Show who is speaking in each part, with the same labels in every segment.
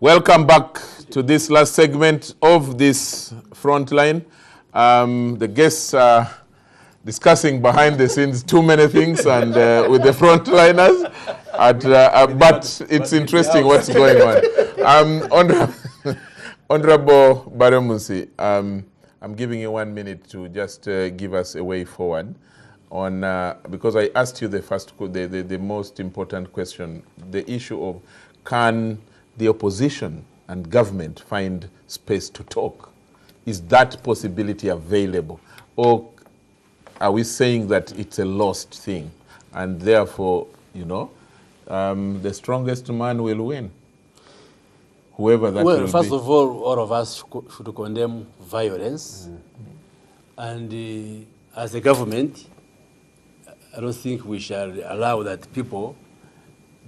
Speaker 1: Welcome back to this last segment of this Frontline. The guests are discussing behind the scenes too many things and with the frontliners, but it's interesting what's going on. Honorable Baremusi, I'm giving you 1 minute to just give us a way forward on because I asked you the most important question, the issue of can the opposition and government find space to talk? Is that possibility available? Or are we saying that it's a lost thing and therefore, the strongest man will win? Whoever that will be.
Speaker 2: Well, first of all of us should condemn violence. And as a government, I don't think we shall allow that people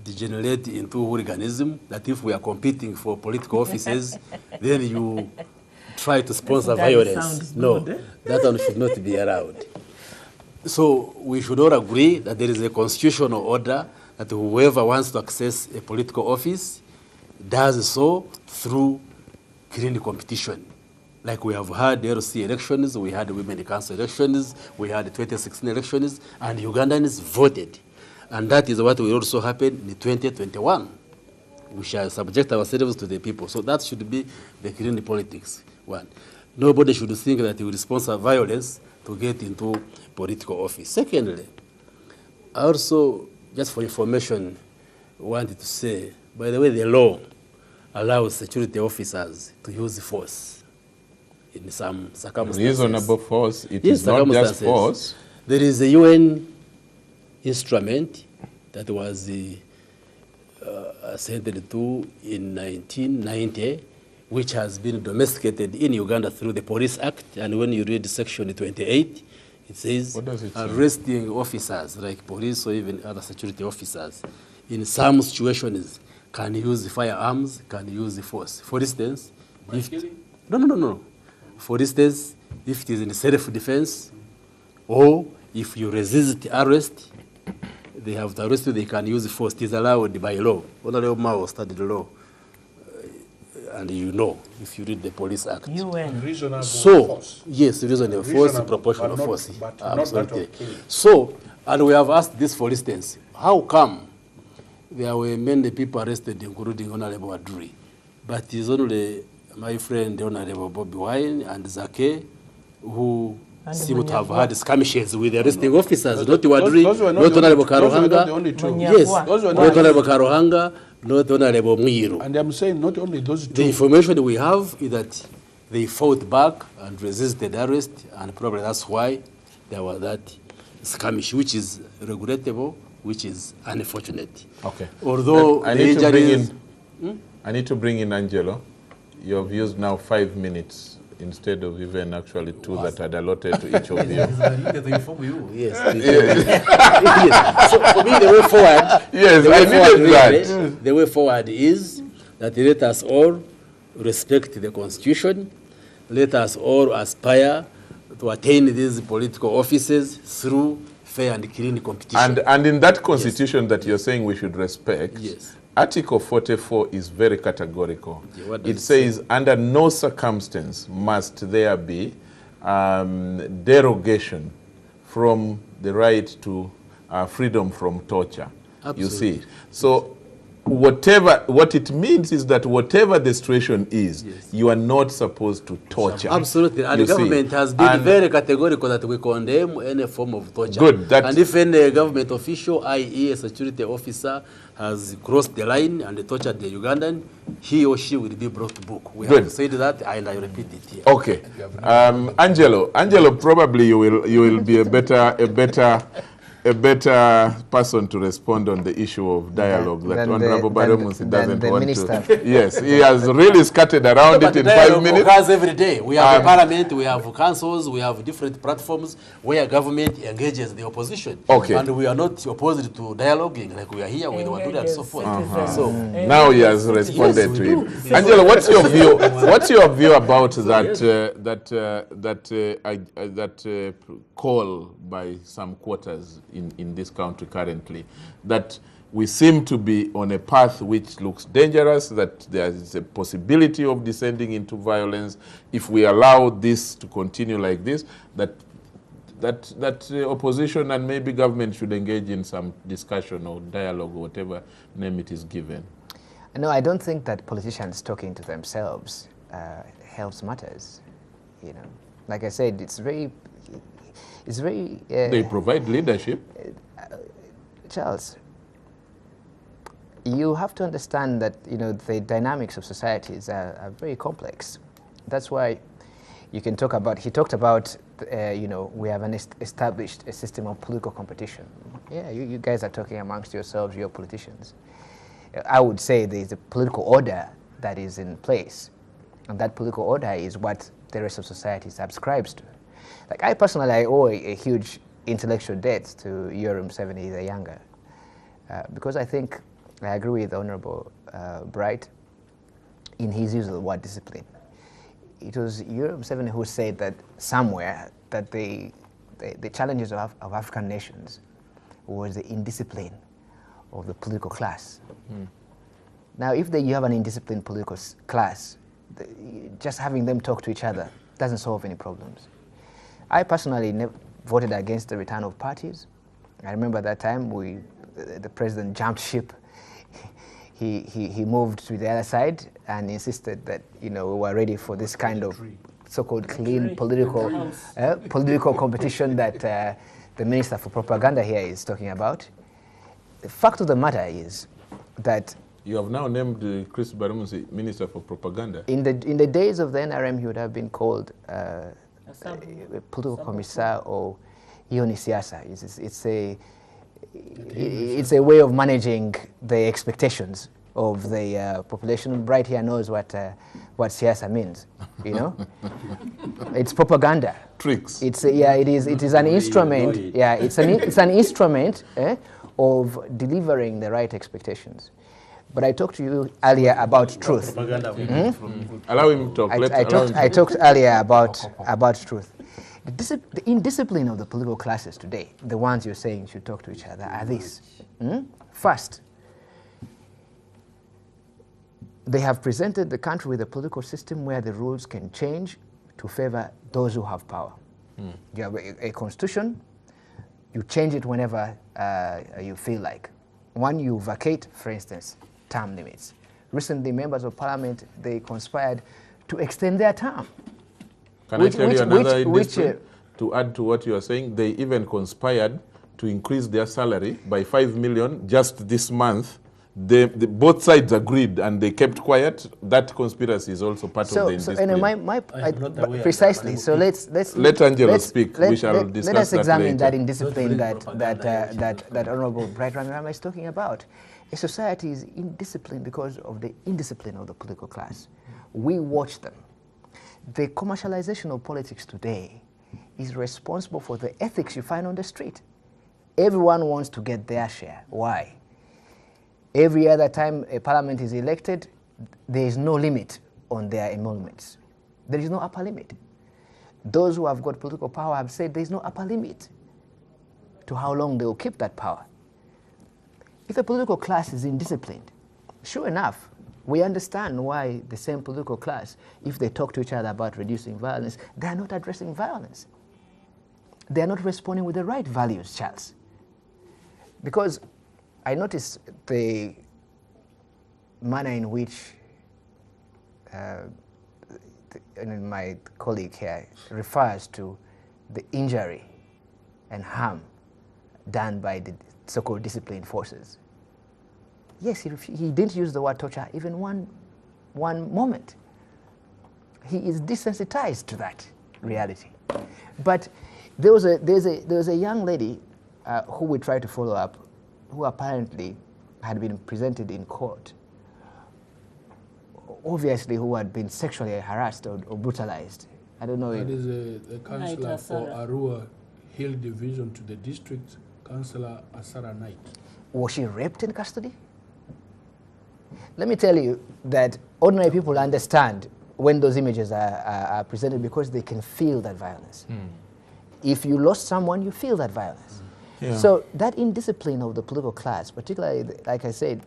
Speaker 2: degenerate into hooliganism, that if we are competing for political offices, then you try to sponsor violence. No, that one should not be allowed. So we should all agree that there is a constitutional order that whoever wants to access a political office does so through clean competition. Like we have had LC elections, we had women council elections, we had 2016 elections, and Ugandans voted. And that is what will also happen in 2021. We shall subject ourselves to the people. So that should be the clean politics. One, nobody should think that he will sponsor violence to get into political office. Secondly, I also, just for information, wanted to say, by the way, the law allows security officers to use force in some circumstances.
Speaker 1: Reasonable force, it is not just force.
Speaker 2: There is a UN instrument that was assented to in 1990, which has been domesticated in Uganda through the Police Act. And when you read section 28, it says arresting officers like police or even other security officers in some situations can use firearms, can use force. For instance, no. For instance, if it is in self-defense or if you resist arrest, they have to arrest you, they can use force. It is allowed by law. Honorable Mao studied law, and if you read the Police Act.
Speaker 3: Reasonable
Speaker 2: force. Yes, reasonable force, proportional force. Absolutely. So, and we have asked this, for instance, how come there were many people arrested, including Honorable Adri, but it is only my friend, Honorable Bobi Wine and Zaake, who seem to have had skirmishes with the arresting officers, not Wadri, not Honorable Karohanga. Yes, not Honorable Karohanga, not Honorable Mwiru.
Speaker 3: And I'm saying not only those two.
Speaker 2: The information we have is that they fought back and resisted arrest, and probably that's why there was that skirmish, which is regrettable, which is unfortunate.
Speaker 1: Okay.
Speaker 2: Although
Speaker 1: I need to bring in Angelo. You have used now 5 minutes instead of even actually 2 that had allotted to each of you.
Speaker 2: Yes. Yes. So for me, the way forward, the way forward is that let us all respect the Constitution. Let us all aspire to attain these political offices through fair and clean competition.
Speaker 1: And in that Constitution that you're saying we should respect,
Speaker 2: yes.
Speaker 1: Article 44 is very categorical. It says, under no circumstance must there be derogation from the right to freedom from torture.
Speaker 2: Absolutely.
Speaker 1: You see. So what it means is that whatever the situation is, yes, you are not supposed to torture.
Speaker 2: Absolutely. And the government has been very categorical that we condemn any form of torture.
Speaker 1: Good.
Speaker 2: And if any government official, i.e. a security officer, has crossed the line and tortured the Ugandan, he or she will be brought to book. We have said that, and I repeat it here.
Speaker 1: Okay. Angelo, probably you will be a better person to respond on the issue of dialogue that Honorable Baremusi doesn't want to. Yes, he has really scattered around it in 5 minutes.
Speaker 2: Occurs every day. We have a parliament, we have councils, we have different platforms where government engages the opposition.
Speaker 1: Okay.
Speaker 2: And we are not opposed to dialoguing like we are here with Waduri and so forth. So
Speaker 1: now he has responded to it. Angelo, what's your view? What's your view about that call by some quarters in this country currently that we seem to be on a path which looks dangerous, that there is a possibility of descending into violence if we allow this to continue like this, that opposition and maybe government should engage in some discussion or dialogue or whatever name it is given.
Speaker 4: No, I don't think that politicians talking to themselves helps matters. You know, like I said, it's very.
Speaker 1: They provide leadership.
Speaker 4: Charles, you have to understand that, you know, the dynamics of societies are very complex. That's why you can talk about, he talked about, you know, we have established a system of political competition. Yeah, you guys are talking amongst yourselves, you're politicians. I would say there's a political order that is in place. And that political order is what the rest of society subscribes to. Like I personally, I owe a huge intellectual debt to Yoweri Museveni the Younger. Because I think, I agree with Honorable Bright in his use of the word discipline. It was Yoweri Museveni who said that somewhere that the challenges of African nations was the indiscipline of the political class. Now, if you have an indisciplined political class, just having them talk to each other doesn't solve any problems. I personally voted against the return of parties. I remember that time the president jumped ship. He moved to the other side and insisted that, you know, we were ready for this kind of so-called clean political competition that the Minister for Propaganda here is talking about. The fact of the matter is that
Speaker 1: you have now named Chris Barumuzi Minister for Propaganda.
Speaker 4: In the days of the NRM, he would have been called a political commissar or Ioni Siasa. It's a way of managing the expectations of the population. Bright here knows what Siasa means. You know, it's propaganda.
Speaker 1: Tricks.
Speaker 4: It's it is an instrument. Yeah, it's an instrument of delivering the right expectations. But I talked to you earlier about truth.
Speaker 1: Allow him to talk.
Speaker 4: I talked earlier about truth. The indiscipline of the political classes today, the ones you're saying should talk to each other, are this. First, they have presented the country with a political system where the rules can change to favor those who have power. You have a constitution, you change it whenever you feel like. One, you vacate, for instance, term limits. Recently, members of parliament, they conspired to extend their term.
Speaker 1: Can I tell you another indiscipline? To add to what you are saying, they even conspired to increase their salary by 5 million just this month. Both sides agreed and they kept quiet. That conspiracy is also part of the indiscipline.
Speaker 4: Precisely. So
Speaker 1: let Angelo speak. We shall discuss that.
Speaker 4: Let us examine
Speaker 1: later.
Speaker 4: that indiscipline that Honorable Bright Rama is talking about. A society is indisciplined because of the indiscipline of the political class. We watch them. The commercialization of politics today is responsible for the ethics you find on the street. Everyone wants to get their share. Why? Every other time a parliament is elected, there is no limit on their emoluments. There is no upper limit. Those who have got political power have said there is no upper limit to how long they will keep that power. If a political class is indisciplined, sure enough, we understand why the same political class, if they talk to each other about reducing violence, they are not addressing violence. They are not responding with the right values, Charles. Because I noticed the manner in which my colleague here refers to the injury and harm done by the so-called disciplined forces. Yes, he didn't use the word torture even one moment. He is desensitized to that reality. But there was a young lady who we tried to follow up, who apparently had been presented in court, obviously who had been sexually harassed or brutalized. I don't know.
Speaker 3: That is the councillor for Arua Hill Division to the district, Councillor Asara Knight.
Speaker 4: Was she raped in custody? Let me tell you that ordinary people understand when those images are presented because they can feel that violence. If you lost someone, you feel that violence.
Speaker 1: Yeah.
Speaker 4: So that indiscipline of the political class, particularly, like I said,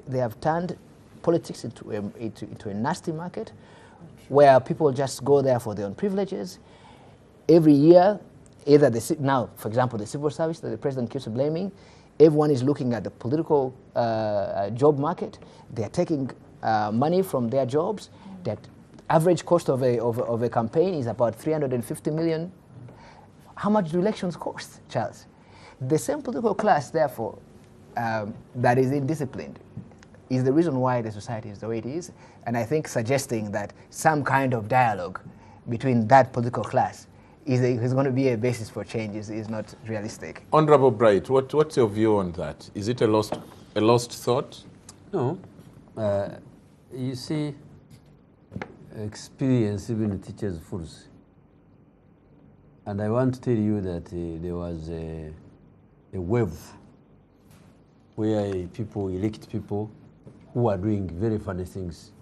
Speaker 4: they have turned politics into a nasty market where people just go there for their own privileges. Every year, either now, for example, the civil service that the president keeps blaming, everyone is looking at the political job market. They're taking money from their jobs. That average cost of a campaign is about 350 million. How much do elections cost, Charles? The same political class, therefore, that is indisciplined is the reason why the society is the way it is. And I think suggesting that some kind of dialogue between that political class is going to be a basis for change is not realistic.
Speaker 1: Honorable Bright, what's your view on that? Is it a lost thought?
Speaker 2: No. You see, experience even teaches fools. And I want to tell you that there was a wave where people elect people who are doing very funny things.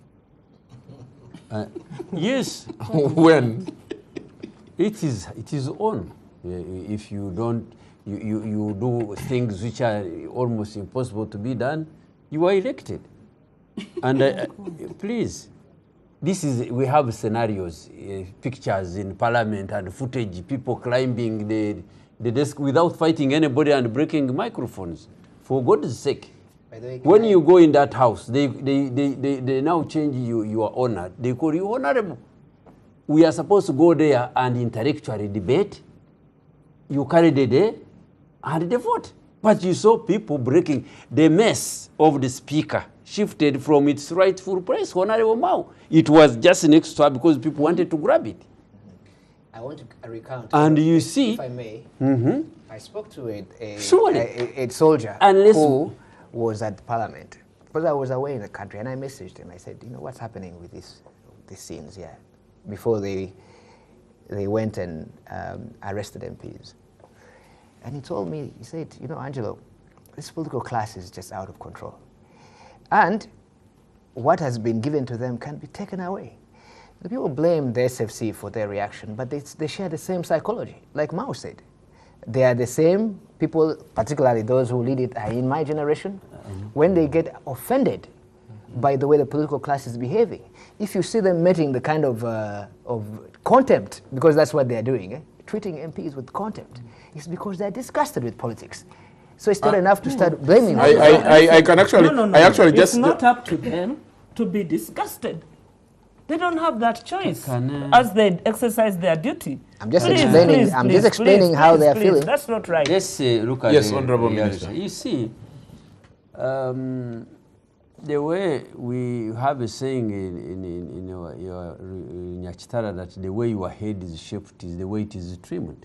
Speaker 2: Yes.
Speaker 1: When?
Speaker 2: It is on. If you don't, you do things which are almost impossible to be done, you are elected. And please, we have scenarios, pictures in parliament and footage, people climbing the desk without fighting anybody and breaking microphones. For God's sake. By the way, when you go in that house, they now change your honor. They call you honorable. We are supposed to go there and intellectually debate. You carry the day and the vote. But you saw people breaking the mess of the speaker shifted from its rightful place, Honorable Mao. It was just next to her because people wanted to grab it.
Speaker 4: I want to recount.
Speaker 2: And you see,
Speaker 4: if I may, I spoke to a soldier who was at Parliament because I was away in the country, and I messaged him. I said, you know, what's happening with these scenes here? Before they went and arrested MPs. And he told me, he said, you know, Angelo, this political class is just out of control. And what has been given to them can be taken away. The people blame the SFC for their reaction, but they share the same psychology. Like Mao said, they are the same people, particularly those who lead it are in my generation, when they get offended by the way the political class is behaving. If you see them meeting the kind of contempt, because that's what they're doing, treating MPs with contempt, it's because they're disgusted with politics. So it's not enough to start blaming them.
Speaker 1: I can actually,
Speaker 5: No.
Speaker 1: I actually
Speaker 5: it's
Speaker 1: just...
Speaker 5: not up to them to be disgusted. They don't have that choice as they exercise their duty.
Speaker 4: I'm just explaining how they are feeling.
Speaker 5: That's not right.
Speaker 2: Let's look at
Speaker 1: Honorable Minister.
Speaker 2: You see, the way we have a saying in Nyachitara that the way your head is shaped is the way it is trimmed.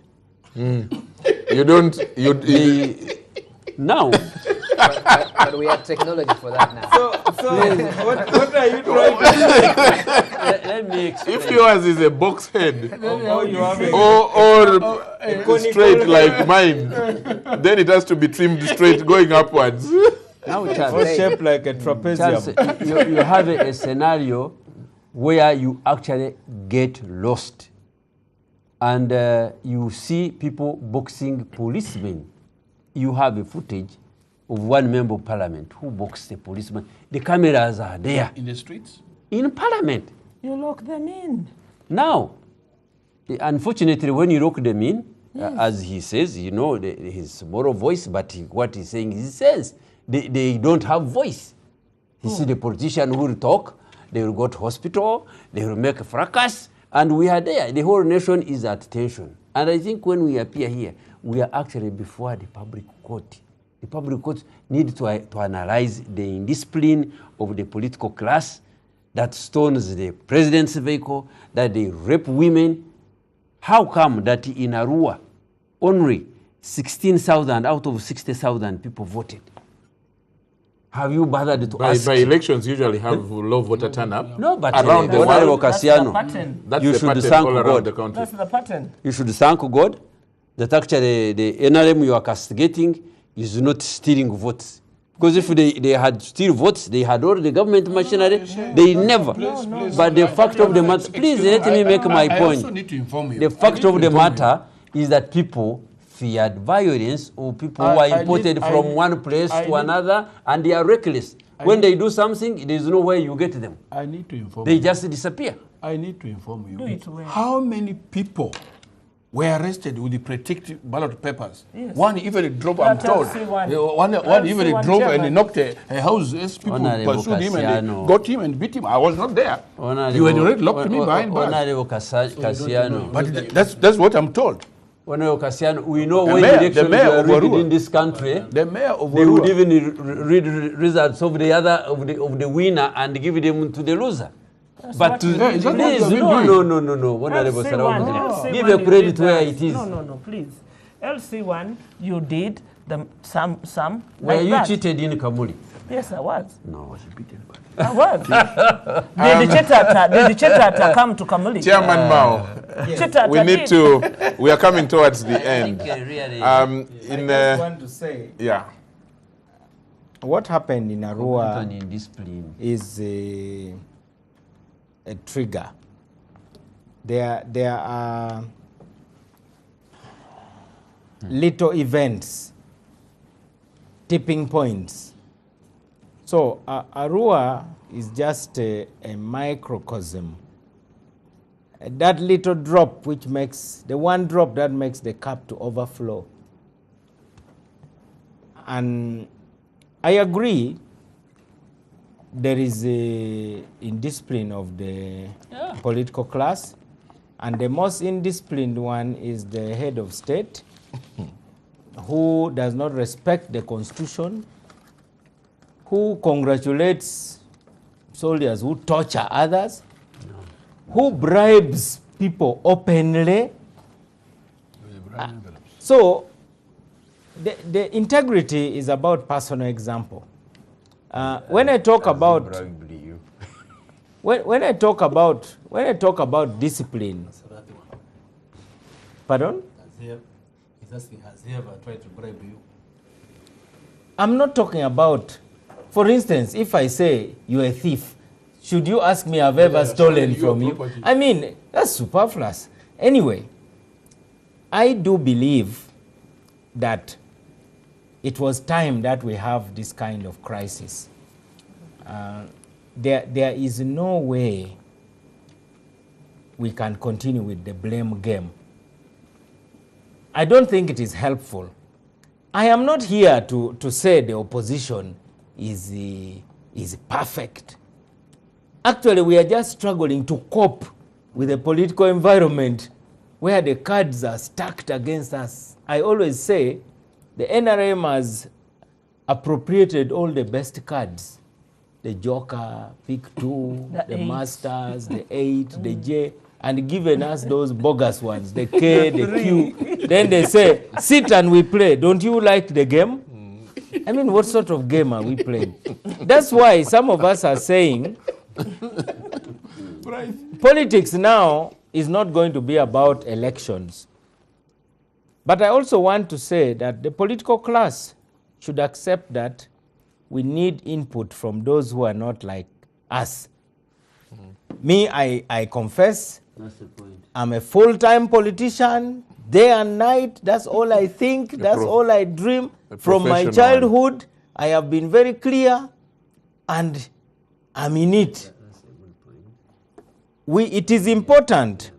Speaker 1: You don't...
Speaker 2: Now...
Speaker 4: but we have technology for that now.
Speaker 5: So what are you trying to do?
Speaker 2: Let me explain.
Speaker 1: If yours is a box head or straight like mine, then it has to be trimmed straight going upwards.
Speaker 2: Now,
Speaker 5: Or shaped like a trapezium.
Speaker 2: You have a scenario where you actually get lost. And you see people boxing policemen. You have a footage of one member of parliament who boxed a policeman. The cameras are there.
Speaker 3: In the streets?
Speaker 2: In parliament.
Speaker 5: You lock them in.
Speaker 2: Now, unfortunately, when you lock them in, as he says, you know, his moral voice, but what he's saying, he says, they don't have voice. You see the politician who will talk, they will go to hospital, they will make a fracas, and we are there. The whole nation is at tension. And I think when we appear here, we are actually before the public court. The public court need to analyze the indiscipline of the political class that stones the president's vehicle, that they rape women. How come that in Arua, only 16,000 out of 60,000 people voted? Have you bothered to ask?
Speaker 1: By elections usually have low voter turnout.
Speaker 2: No, but
Speaker 1: around the world,
Speaker 5: That's the pattern.
Speaker 1: that's
Speaker 2: You
Speaker 1: the
Speaker 2: should
Speaker 1: pattern
Speaker 2: thank
Speaker 1: all around
Speaker 2: God.
Speaker 1: the country.
Speaker 5: That's the pattern.
Speaker 2: You should thank God that actually the NRM you are castigating is not stealing votes. Because if they had steal votes, they had all the government machinery, they never. But the fact of the matter, please let me make my point.
Speaker 3: I also need to inform you.
Speaker 2: The fact of the matter is that people feared violence or people who are imported from one place to another and they are reckless. When they do something, there is no way you get them.
Speaker 3: I need to inform
Speaker 2: They
Speaker 3: you.
Speaker 2: just disappear.
Speaker 3: I need to inform you.
Speaker 5: Do it well.
Speaker 3: How many people were arrested with the protective ballot papers?
Speaker 5: Yes.
Speaker 3: One even drove, I'm
Speaker 5: That
Speaker 3: told.
Speaker 5: LC1.
Speaker 3: One even
Speaker 5: LC1
Speaker 3: drove and
Speaker 5: chairman.
Speaker 3: knocked a house. Yes, people
Speaker 2: Honorable
Speaker 3: pursued him and
Speaker 2: Cassiano.
Speaker 3: they got him and beat him. I was not there. You had already locked me behind bars.
Speaker 2: Honorable Cassiano.
Speaker 3: But that's what I'm told.
Speaker 2: Honorable Cassiano, we know
Speaker 3: The
Speaker 2: when
Speaker 3: mayor-
Speaker 2: elections
Speaker 3: the mayor
Speaker 2: were
Speaker 3: of
Speaker 2: rigged
Speaker 3: Arua.
Speaker 2: in this country,
Speaker 3: The mayor of
Speaker 2: they would
Speaker 3: Arua.
Speaker 2: even read results of the other of the winner and give them to the loser. But
Speaker 3: is that what
Speaker 2: please,
Speaker 3: you have been
Speaker 2: no, Honorable
Speaker 5: LC1,
Speaker 2: Sarawak, give
Speaker 5: LC1
Speaker 2: a credit
Speaker 5: you did
Speaker 2: where
Speaker 5: that.
Speaker 2: it is.
Speaker 5: No, please. LC1, you did some
Speaker 2: Were
Speaker 5: like
Speaker 2: you
Speaker 5: that.
Speaker 2: cheated in Kamuli?
Speaker 5: Yes, I was.
Speaker 2: No.
Speaker 5: I was. Did the Chetata come to Kamuli?
Speaker 1: Chairman Mao,
Speaker 5: Chetata
Speaker 1: we need
Speaker 5: did.
Speaker 1: to, we are coming towards the end.
Speaker 2: Really,
Speaker 6: I just want to say,
Speaker 1: Yeah.
Speaker 6: what happened in Arua
Speaker 2: Company discipline.
Speaker 6: is a trigger. There are little events, tipping points. So Arua is just a microcosm. That little drop which makes, the one drop that makes the cup to overflow. And I agree there is a indiscipline of the political class, and the most indisciplined one is the head of state who does not respect the constitution, who congratulates soldiers who torture others, who bribes people openly. So the integrity is about personal example. When I talk about when I talk about discipline, pardon?
Speaker 2: He's asking, has he ever tried to bribe you?
Speaker 6: I'm not talking about, for instance, if I say you're a thief, should you ask me I've ever stolen from you?
Speaker 3: property.
Speaker 6: I mean, that's superfluous. Anyway, I do believe that it was time that we have this kind of crisis. There is no way we can continue with the blame game. I don't think it is helpful. I am not here to say the opposition is perfect. Actually, we are just struggling to cope with a political environment where the cards are stacked against us. I always say the NRM has appropriated all the best cards. The Joker, Pick 2,
Speaker 5: The
Speaker 6: the
Speaker 5: eight.
Speaker 6: Masters, the 8, the J, and given us those bogus ones, the K, the Q. Then they say, sit and we play. Don't you like the game? I mean, what sort of game are we playing? That's why some of us are saying politics now is not going to be about elections. But I also want to say that the political class should accept that we need input from those who are not like us. Me, I confess,
Speaker 2: That's the point.
Speaker 6: I'm a full-time politician, day and night. That's all I think. That's all I dream. From my
Speaker 1: professional.
Speaker 6: childhood, I have been very clear, and I'm in it. It is important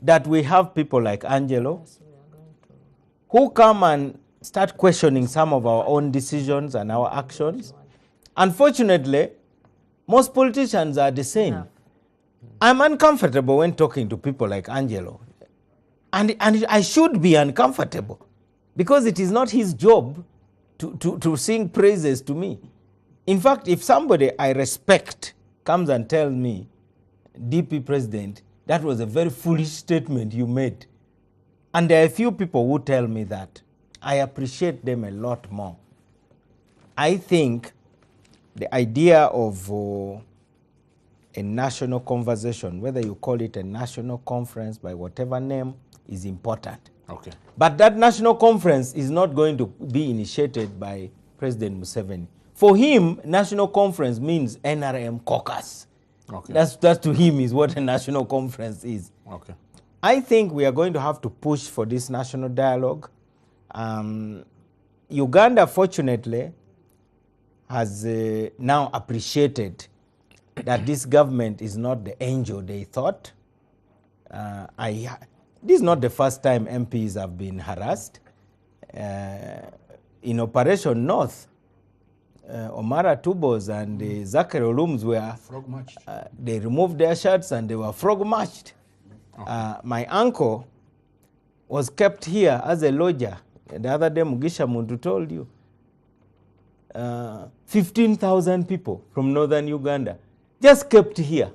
Speaker 6: that we have people like Angelo who come and start questioning some of our own decisions and our actions. Unfortunately, most politicians are the same. I'm uncomfortable when talking to people like Angelo. And I should be uncomfortable because it is not his job to sing praises to me. In fact, if somebody I respect comes and tells me, DP President, that was a very foolish statement you made, and there are a few people who tell me that, I appreciate them a lot more. I think the idea of a national conversation, whether you call it a national conference by whatever name, is important.
Speaker 1: Okay.
Speaker 6: But that national conference is not going to be initiated by President Museveni. For him, national conference means NRM caucus.
Speaker 1: Okay.
Speaker 6: That to him is what a national conference is.
Speaker 1: Okay.
Speaker 6: I think we are going to have to push for this national dialogue. Uganda, fortunately, has now appreciated that this government is not the angel they thought. This is not the first time MPs have been harassed. In Operation North, Omara Tubos and Zaake Olums were
Speaker 3: Frog marched.
Speaker 6: they removed their shirts and they were frog marched. My uncle was kept here as a lodger. The other day, Mugisha Muntu told you. 15,000 people from northern Uganda just kept here.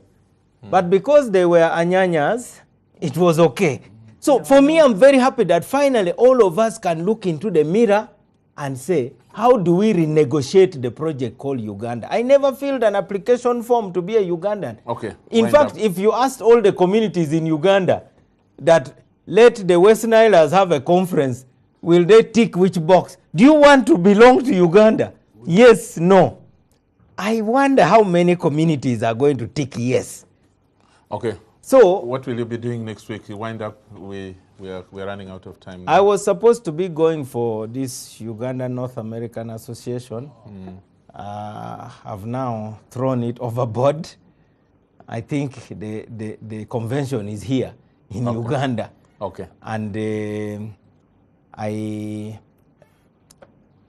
Speaker 6: But because they were Anyanyas, it was okay. So for me, I'm very happy that finally all of us can look into the mirror and say, how do we renegotiate the project called Uganda? I never filled an application form to be a Ugandan.
Speaker 1: Okay.
Speaker 6: In fact, if you asked all the communities in Uganda that let the West Nilers have a conference, will they tick which box? Do you want to belong to Uganda? Yes, no. I wonder how many communities are going to tick yes.
Speaker 1: Okay.
Speaker 6: So
Speaker 1: What will you be doing next week? You wind up, we're running out of time now.
Speaker 6: I was supposed to be going for this Uganda North American Association. I've now thrown it overboard. I think the convention is here in Uganda.
Speaker 1: Okay.
Speaker 6: And I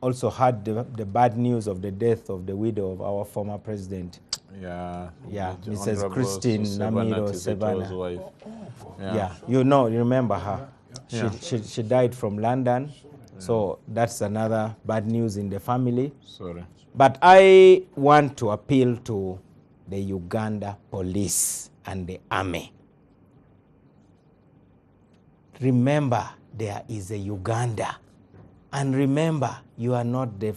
Speaker 6: also heard the bad news of the death of the widow of our former president.
Speaker 1: Yeah.
Speaker 6: Yeah,
Speaker 1: the
Speaker 6: Mrs.
Speaker 1: Honorable
Speaker 6: Christine Namiro
Speaker 1: Sevana's
Speaker 6: Sevana.
Speaker 1: wife.
Speaker 6: Yeah, you remember her.
Speaker 1: Yeah.
Speaker 6: She died from London. So that's another bad news in the family.
Speaker 1: Sorry.
Speaker 6: But I want to appeal to the Uganda police and the army. Remember, there is a Uganda. And remember, you are not the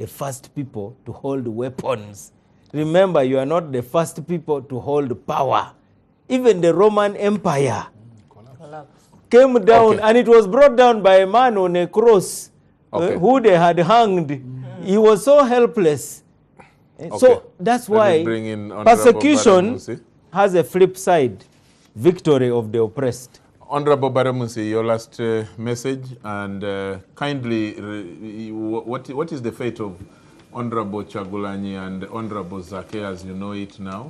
Speaker 6: first people to hold weapons. Remember, you are not the first people to hold power. Even the Roman Empire came down, and it was brought down by a man on a cross who they had hanged. He was so helpless. So that's why persecution has a flip side, victory of the oppressed.
Speaker 1: Honorable Baramusi, your last message, and kindly, what is the fate of Honorable Chagulanyi and Honorable Zaake as you know it now?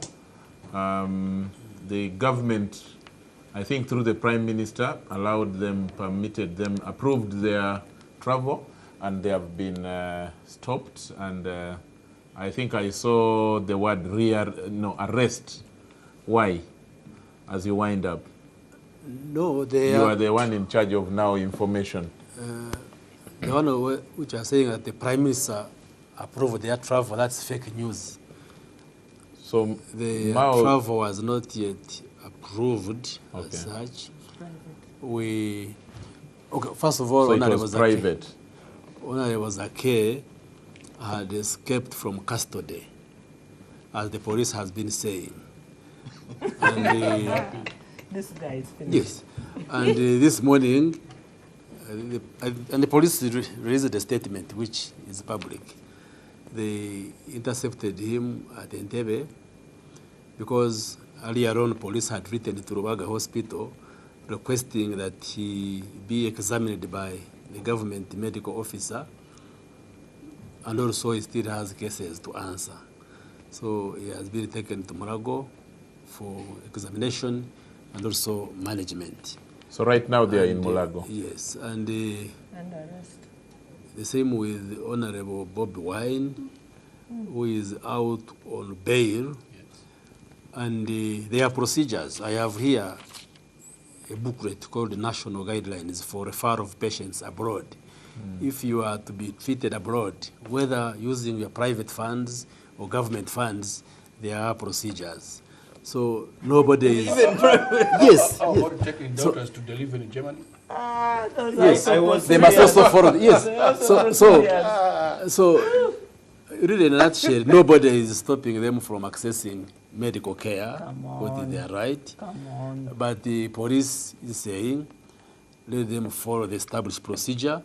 Speaker 1: The government, I think through the Prime Minister, allowed them, permitted them, approved their travel, and they have been stopped. And I think I saw the word arrest. Why? As you wind up.
Speaker 2: No,
Speaker 1: You are the one in charge of now information.
Speaker 2: The one which are saying that the Prime Minister approved their travel, that's fake news.
Speaker 1: So
Speaker 2: the travel was not yet approved as such. First of all,
Speaker 1: so it was private.
Speaker 2: Honorable Zaake had escaped from custody, as the police has been saying. And
Speaker 5: this guy is finished.
Speaker 2: Yes, and this morning, the police released a statement which is public. They intercepted him at Entebbe because earlier on police had written to Rubaga Hospital requesting that he be examined by the government medical officer, and also he still has cases to answer. So he has been taken to Murago for examination and also management.
Speaker 1: So right now they are in Mulago?
Speaker 2: Yes, and arrest. The same with Honorable Bobi Wine, who is out on bail. Yes. And there are procedures. I have here a booklet called National Guidelines for Referral of Patients Abroad. If you are to be treated abroad, whether using your private funds or government funds, there are procedures. So nobody is...
Speaker 5: Even private?
Speaker 2: Yes.
Speaker 3: How about taking daughters to deliver in Germany?
Speaker 2: Yes, they must also follow. Yes. So, really in a nutshell, nobody is stopping them from accessing medical care, what is their right.
Speaker 5: Come on.
Speaker 2: But the police is saying, let them follow the established procedure,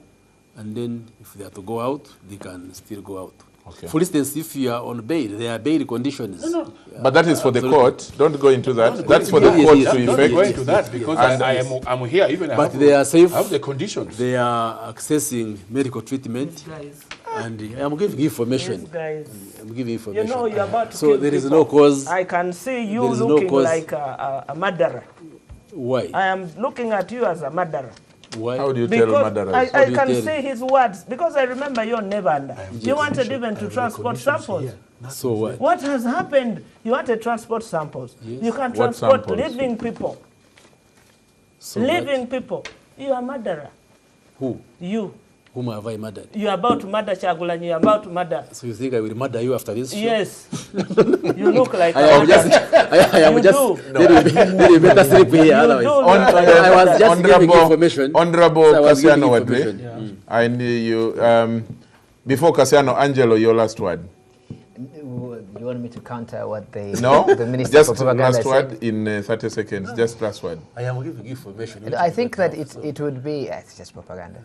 Speaker 2: and then if they have to go out, they can still go out.
Speaker 1: Okay.
Speaker 2: For instance, if you are on bail, there are bail conditions.
Speaker 1: But that is for the
Speaker 2: Absolutely.
Speaker 1: court. Don't go into that. That's for the
Speaker 2: Yes,
Speaker 1: court
Speaker 2: yes,
Speaker 1: to
Speaker 2: yes.
Speaker 3: Don't
Speaker 1: effect.
Speaker 3: go into that because I'm here. Even I
Speaker 2: But
Speaker 3: have,
Speaker 2: they are safe.
Speaker 3: I have the conditions.
Speaker 2: They are accessing medical treatment,
Speaker 5: Guys,
Speaker 2: and I'm giving information.
Speaker 5: these guys.
Speaker 2: I'm giving
Speaker 5: You
Speaker 2: information.
Speaker 5: know you're about to
Speaker 2: So
Speaker 5: kill
Speaker 2: there is
Speaker 5: people.
Speaker 2: no cause.
Speaker 5: I can see you
Speaker 2: There is no
Speaker 5: looking
Speaker 2: cause.
Speaker 5: like a murderer.
Speaker 2: Why?
Speaker 5: I am looking at you as a murderer.
Speaker 2: Why?
Speaker 1: How do you tell
Speaker 5: Because
Speaker 1: murderers?
Speaker 5: I
Speaker 2: do you
Speaker 5: can
Speaker 2: tell?
Speaker 5: see his words. Because I remember your neighbor. You wanted even to transport samples.
Speaker 2: So what?
Speaker 5: What has happened? You want to transport samples.
Speaker 2: Yes.
Speaker 5: You can
Speaker 1: What
Speaker 5: transport
Speaker 1: samples?
Speaker 5: living people.
Speaker 2: So
Speaker 5: Living people. You are a murderer.
Speaker 2: Who?
Speaker 5: You.
Speaker 2: Whom have I murdered?
Speaker 5: You are about to murder Chagulanyi. You are about to murder.
Speaker 2: So you think I will murder you after this? show?
Speaker 5: Yes. You look like
Speaker 2: I
Speaker 5: a
Speaker 2: am just.
Speaker 5: murderer.
Speaker 2: I am
Speaker 5: You
Speaker 2: just.
Speaker 5: do.
Speaker 2: Then you better sleep here.
Speaker 5: You
Speaker 2: Otherwise,
Speaker 5: do.
Speaker 2: I was just giving information.
Speaker 1: Honorable
Speaker 2: So I was giving
Speaker 1: Cassiano
Speaker 2: information.
Speaker 1: Wadri, I need you. Before Cassiano, Angelo, your last word.
Speaker 4: Do you want me to counter what the,
Speaker 1: No,
Speaker 4: the Minister
Speaker 1: just
Speaker 4: for Propaganda
Speaker 1: last
Speaker 4: said?
Speaker 1: word in 30 seconds. Just last word.
Speaker 2: I am giving information.
Speaker 4: I think that it would be, it's just propaganda.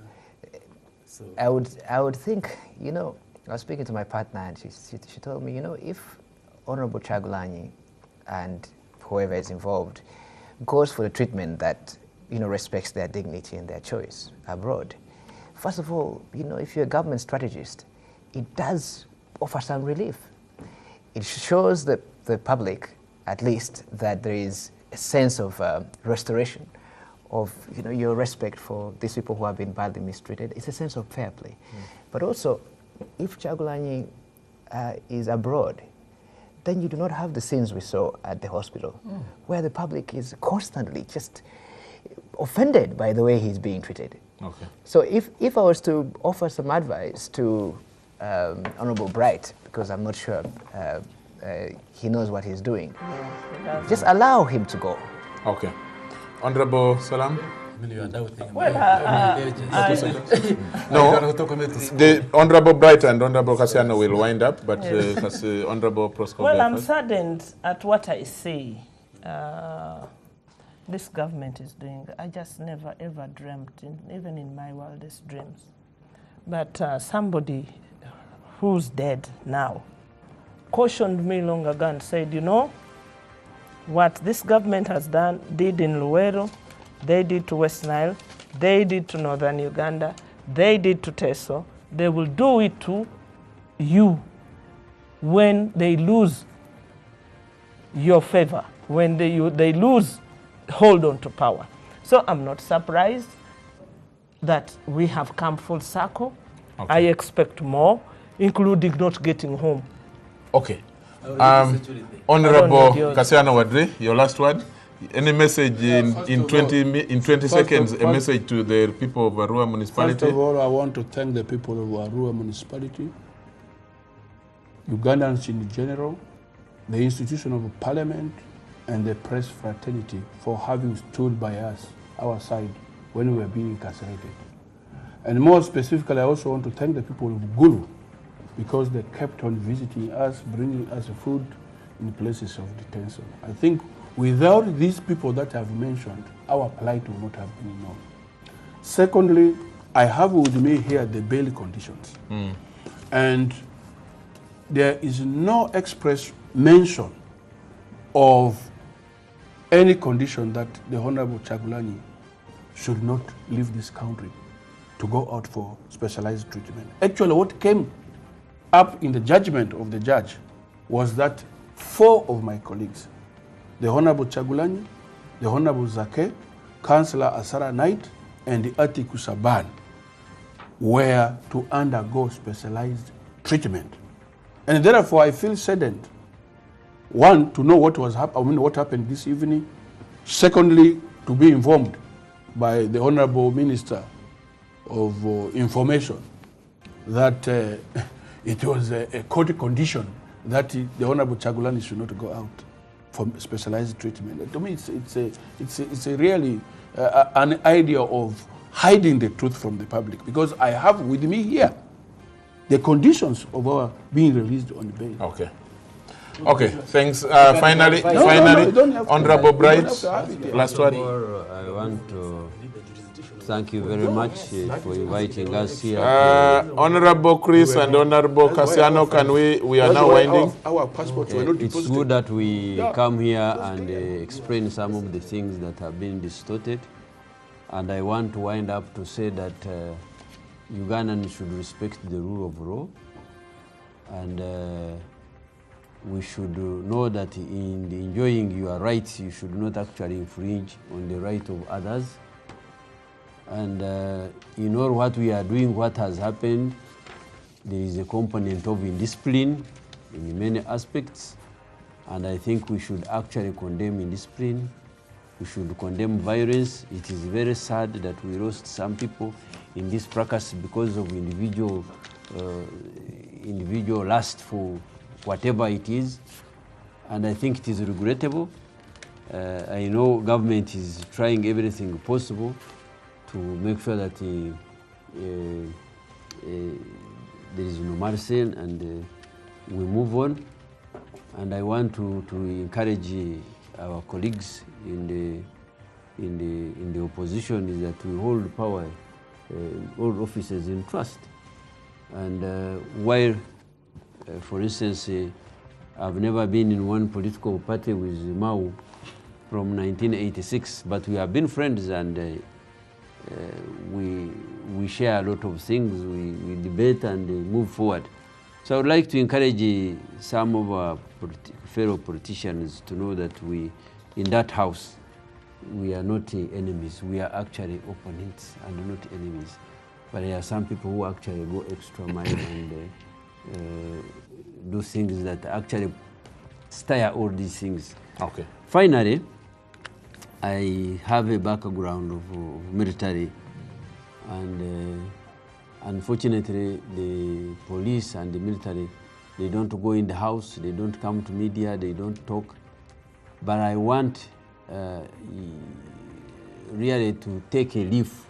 Speaker 4: I would think, you know, I was speaking to my partner and she told me, you know, if Honorable Chagulanyi and whoever is involved goes for the treatment that, you know, respects their dignity and their choice abroad, first of all, you know, if you're a government strategist, it does offer some relief. It shows the public, at least, that there is a sense of restoration of, you know, your respect for these people who have been badly mistreated. It's a sense of fair play. But also, if Chagulanyi is abroad, then you do not have the scenes we saw at the hospital, where the public is constantly just offended by the way he's being treated.
Speaker 1: Okay.
Speaker 4: So if I was to offer some advice to Honorable Bright, because I'm not sure he knows what he's doing, just allow him to go.
Speaker 1: Okay. Honorable Salam?
Speaker 5: Well,
Speaker 1: No, the Honorable Bright and Honorable Cassiano will wind up, but Honorable Prosco.
Speaker 5: well, I'm saddened at what I see this government is doing. I just never ever dreamt, even in my wildest dreams. But somebody who's dead now cautioned me long ago and said, you know, what this government has did in Luwero, they did to West Nile, they did to Northern Uganda, they did to Teso, they will do it to you when they lose your favor, when they lose hold on to power. So I'm not surprised that we have come full circle.
Speaker 1: Okay.
Speaker 5: I expect more, including not getting home.
Speaker 1: Okay. Honorable
Speaker 5: I don't know,
Speaker 1: Cassiano Wadri, your last word. Any message in 20 seconds, a message to the people of Arua municipality?
Speaker 3: First of all, I want to thank the people of Arua municipality, Ugandans in general, the institution of parliament, and the press fraternity for having stood by us, our side, when we were being incarcerated. And more specifically, I also want to thank the people of Gulu, because they kept on visiting us, bringing us food in places of detention. I think without these people that I've mentioned, our plight would not have been known. Secondly, I have with me here the bail conditions. And there is no express mention of any condition that the Honorable Chagulanyi should not leave this country to go out for specialized treatment. Actually, what came up in the judgment of the judge was that 4 of my colleagues, the Honorable Chagulanyi, the Honorable Zaake, Councillor Asara Knight, and the Atiku Saban, were to undergo specialized treatment. And therefore, I feel saddened. One, to know what what happened this evening. Secondly, to be informed by the Honorable Minister of Information that it was a court condition that the Honorable Chagulanyi should not go out for specialized treatment. To me, it's a really an idea of hiding the truth from the public, because I have with me here the conditions of our being released on bail.
Speaker 1: Okay. Okay, thanks. Finally,
Speaker 3: you don't have to.
Speaker 1: Honorable
Speaker 3: You don't
Speaker 1: Bright,
Speaker 3: have to have it.
Speaker 1: last word.
Speaker 7: I want to
Speaker 2: thank you very much for inviting us here.
Speaker 1: Honorable Chris and Honorable Cassiano, can we are now winding.
Speaker 3: Our passports were not
Speaker 2: It's
Speaker 3: deposited.
Speaker 2: good that we come here and explain some of the things that have been distorted. And I want to wind up to say that Ugandans should respect the rule of law. And we should know that in enjoying your rights, you should not actually infringe on the right of others. And in all what we are doing, what has happened, there is a component of indiscipline in many aspects. And I think we should actually condemn indiscipline. We should condemn violence. It is very sad that we lost some people in this fracas because of individual lust for whatever it is. And I think it is regrettable. I know government is trying everything possible to make sure that there is normalcy and we move on. And I want to encourage our colleagues in the opposition is that we hold power, all officers in trust. And while, for instance, I've never been in one political party with Mao from 1986, but we have been friends and we share a lot of things, we debate and move forward. So I would like to encourage some of our fellow politicians to know that we, in that house, we are not enemies. We are actually opponents and not enemies. But there are some people who actually go extra mile and do things that actually stir all these things.
Speaker 1: Okay.
Speaker 2: Finally, I have a background of military, and unfortunately, the police and the military, they don't go in the house, they don't come to media, they don't talk. But I want really to take a leaf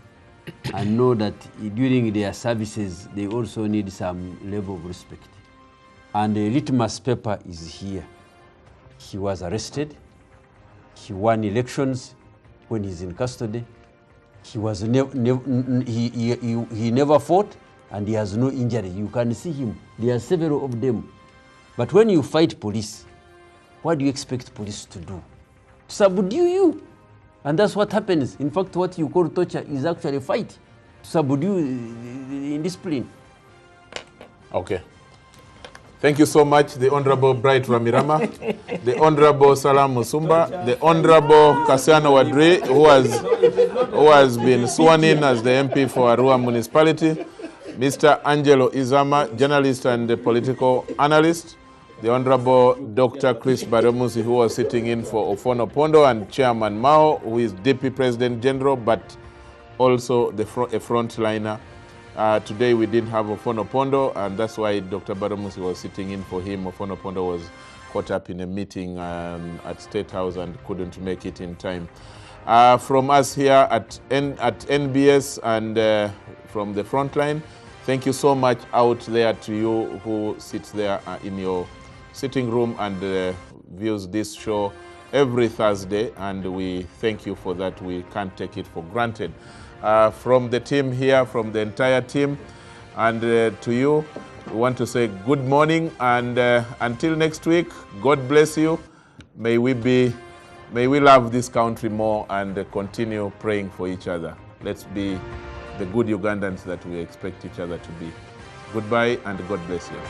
Speaker 2: and know that during their services, they also need some level of respect. And the litmus paper is here. He was arrested. He won elections when he's in custody. He was he never fought, and he has no injury. You can see him. There are several of them. But when you fight police, what do you expect police to do? To subdue you. And that's what happens. In fact, what you call torture is actually fight, to subdue indiscipline.
Speaker 1: Okay. Thank you so much, the Honorable Bright Ramirama, the Honorable Salam Musumba, the Honorable Cassiano Wadri, who has been sworn in as the MP for Arua Municipality, Mr. Angelo Izama, journalist and political analyst, the Honorable Dr. Chris Baromusi, who was sitting in for Ofono Pondo, and Chairman Mao, who is Deputy President General, but also a frontliner. Today we didn't have Ofono Pondo, and that's why Dr. Baromusi was sitting in for him. Ofono Pondo was caught up in a meeting at State House and couldn't make it in time. From us here at NBS and from the frontline, thank you so much out there to you who sits there in your sitting room and views this show every Thursday, and we thank you for that. We can't take it for granted. From the team here, from the entire team, and to you, we want to say good morning, and until next week, God bless you. May we love this country more and continue praying for each other. Let's be the good Ugandans that we expect each other to be. Goodbye and God bless you.